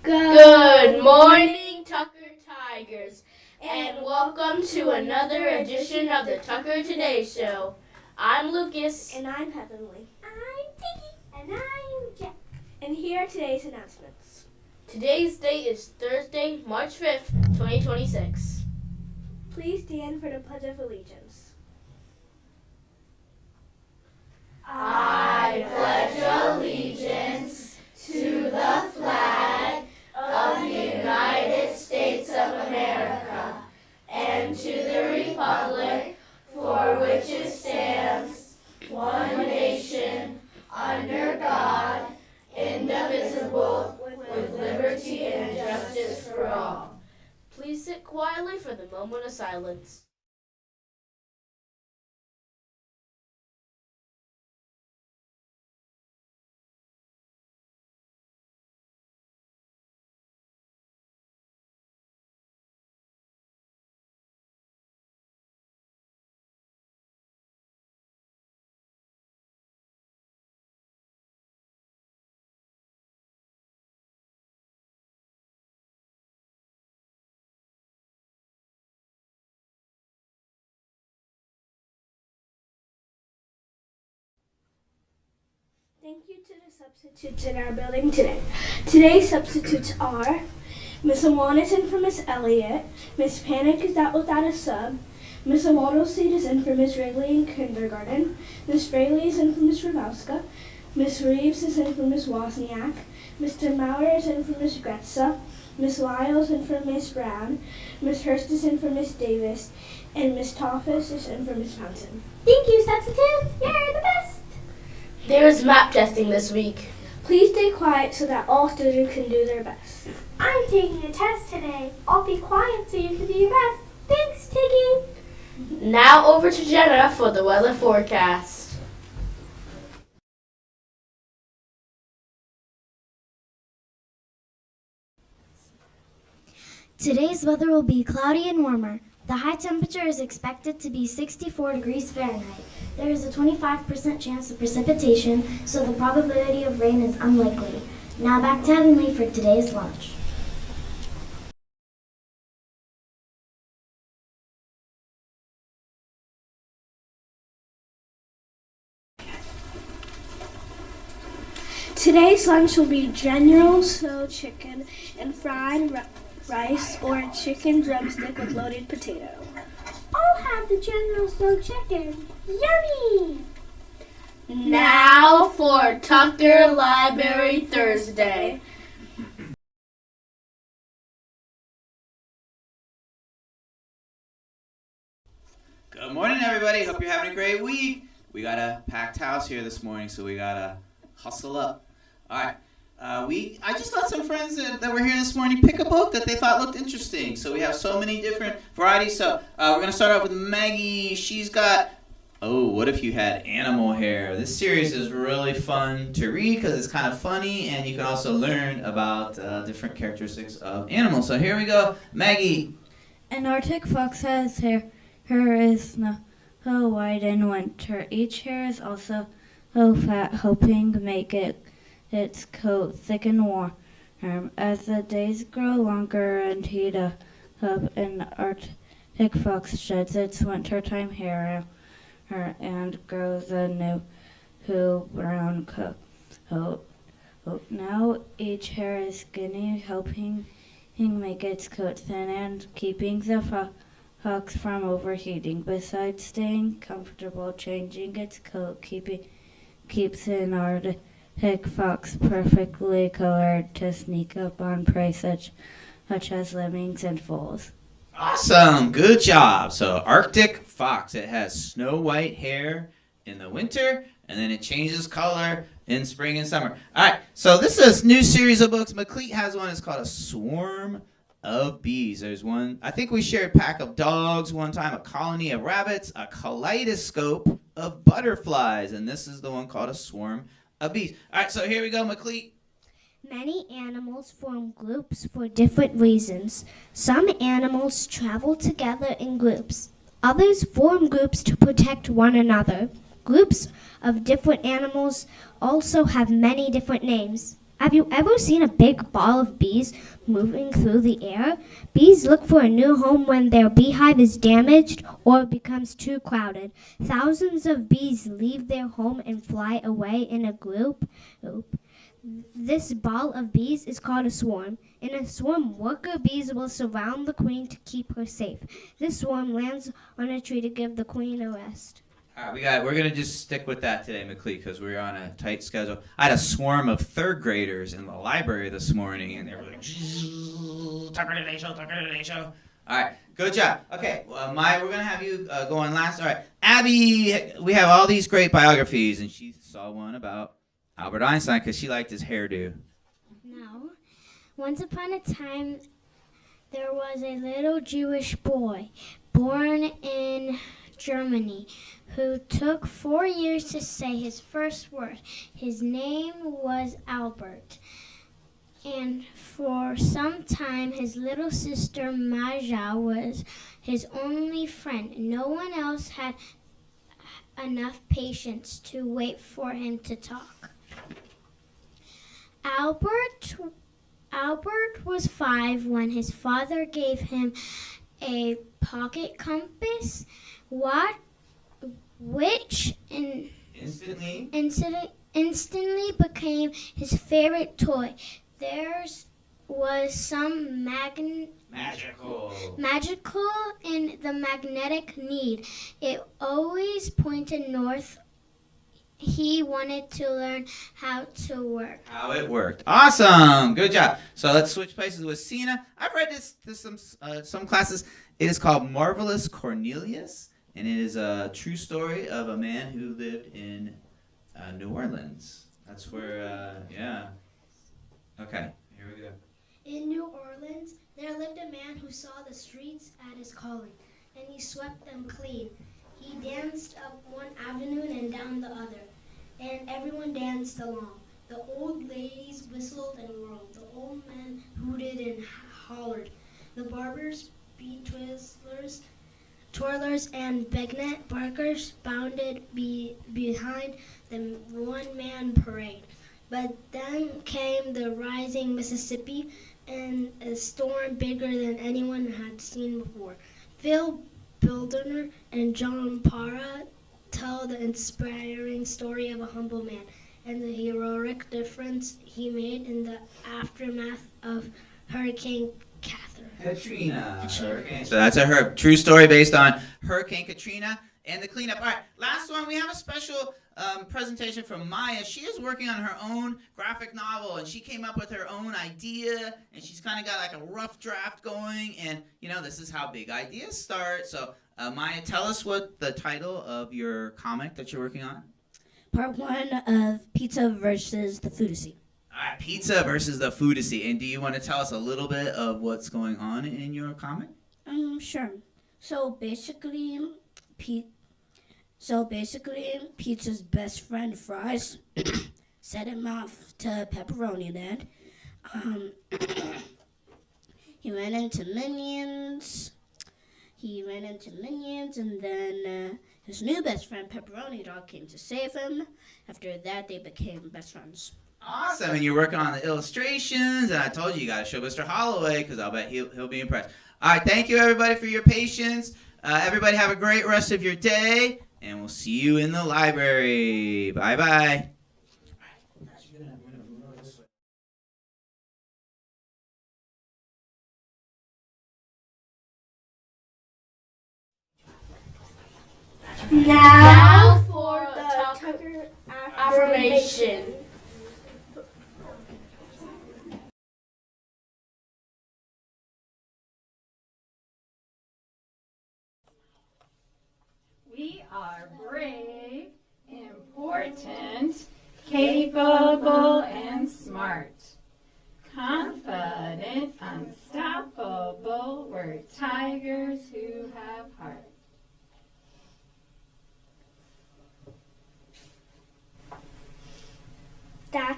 Good morning, Tucker Tigers, and welcome to another edition of the Tucker Today Show. I'm Lucas. And I'm Heavenly. I'm Tiggy. And I'm Jack. And here are today's announcements. Today's date is Thursday, March 5th, 2026. Please stand for the Pledge of Allegiance. I pledge allegiance to the flag of the United States of America and to the republic for which it stands, one nation, under God, indivisible, with liberty and justice for all. Please sit quietly for the moment of silence. Thank you to the substitutes in our building today. Today's substitutes are Miss Awan is in for Miss Elliott, Miss Panic is out without a sub, Miss Awaddleseed is in for Miss Wrigley in kindergarten, Miss Fraley is in for Miss Ravowska, Miss Reeves is in for Miss Wozniak, Mr. Maurer is in for Miss Gretza, Miss Lyle is in for Miss Brown, Miss Hurst is in for Miss Davis, and Miss Toffus is in for Miss Fountain. Thank you, substitutes. You're the best. There's map testing this week. Please stay quiet so that all students can do their best. I'm taking a test today. I'll be quiet so you can do your best. Thanks, Tiggy. Now over to Jenna for the weather forecast. Today's weather will be cloudy and warmer. The high temperature is expected to be 64 degrees Fahrenheit. There is a 25% chance of precipitation, so the probability of rain is unlikely. Now back to Heavenly for today's lunch. Today's lunch will be General Tso chicken and fried rice or chicken drumstick with loaded potato. I'll have the General Tso chicken. Yummy! Now for Tucker Library Thursday. Good morning, everybody. Hope you're having a great week. We got a packed house here this morning, so we gotta hustle up. All right. I just let some friends that were here this morning pick a book that they thought looked interesting. So we have so many different varieties. So we're gonna start off with Maggie. She's got What If You Had Animal Hair? This series is really fun to read because it's kind of funny, and you can also learn about different characteristics of animals. So here we go, Maggie. An Arctic fox has hair is snow white in winter. Each hair is also fat, helping make its coat thick and warm. As the days grow longer and heat up, an Arctic fox sheds its wintertime hair and grows a new brown coat. Now each hair is skinny, helping make its coat thin and keeping the fox from overheating. Besides staying comfortable, changing its coat keeps an Arctic fox perfectly colored to sneak up on prey such as lemmings and foals. Awesome, good job. So Arctic fox, it has snow white hair in the winter, and then it changes color in spring and summer. All right, so this is a new series of books. McLeet has one. It's called A Swarm of Bees. There's one. I think we shared a pack of dogs one time, a colony of rabbits, a kaleidoscope of butterflies, and this is the one called A Swarm of Bees. All right, so here we go, McLeet. Many animals form groups for different reasons. Some animals travel together in groups. Others form groups to protect one another. Groups of different animals also have many different names. Have you ever seen a big ball of bees moving through the air? Bees look for a new home when their beehive is damaged or becomes too crowded. Thousands of bees leave their home and fly away in a group. This ball of bees is called a swarm. In a swarm, worker bees will surround the queen to keep her safe. This swarm lands on a tree to give the queen a rest. All right, we're going to just stick with that today, McLeod, because we're on a tight schedule. I had a swarm of third graders in the library this morning, and they were like, Tucker Today Show, Tucker Today Show. All right, good job. Okay, well, we're going to have you go on last. All right, Abby, we have all these great biographies, and she saw one about Albert Einstein because she liked his hairdo. No. Once upon a time, there was a little Jewish boy born in Germany who took 4 years to say his first word. His name was Albert. And for some time, his little sister Maja was his only friend. No one else had enough patience to wait for him to talk. Albert was 5 when his father gave him a pocket compass, which instantly became his favorite toy. Theirs was some magical in the magnetic need. It always pointed north. He wanted to learn how it worked. Awesome. Good job. So let's switch places with Sina. I've read this some classes. It is called Marvelous Cornelius, and it is a true story of a man who lived in New Orleans. That's where, yeah. Okay, here we go. In New Orleans, there lived a man who saw the streets at his calling, and he swept them clean. He danced up one avenue and down the other, and everyone danced along. The old ladies whistled and whirled. The old men hooted and hollered. The barbers, beat twirlers, and bagnet barkers bounded behind the one-man parade. But then came the rising Mississippi, and a storm bigger than anyone had seen before. Phil Bildner and John Parra tell the inspiring story of a humble man and the heroic difference he made in the aftermath of Hurricane Katrina. So that's a true story based on Hurricane Katrina and the cleanup. All right, last one. We have a special presentation from Maya. She is working on her own graphic novel, and she came up with her own idea, and she's kind of got like a rough draft going, and this is how big ideas start. So Maya, tell us what the title of your comic that you're working on. Part 1 of Pizza versus the Foodie. All right, Pizza versus the Foodie. And do you want to tell us a little bit of what's going on in your comic? Sure. So basically, Pizza's best friend, Fries, set him off to Pepperoni Land. He ran into Minions, and then his new best friend, Pepperoni Dog, came to save him. After that, they became best friends. Awesome, and you're working on the illustrations, and I told you got to show Mr. Holloway, because I'll bet he'll be impressed. All right, thank you, everybody, for your patience. Everybody have a great rest of your day, and we'll see you in the library. Bye-bye. Now for the Tucker affirmation. We are brave, important, capable, and smart. Confident, unstoppable, we're tigers who have heart.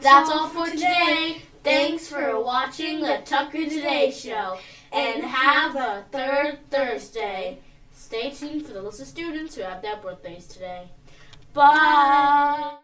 That's all for today. Thanks for watching the Tucker Today Show. And have a third Thursday. Stay tuned for the list of students who have their birthdays today. Bye!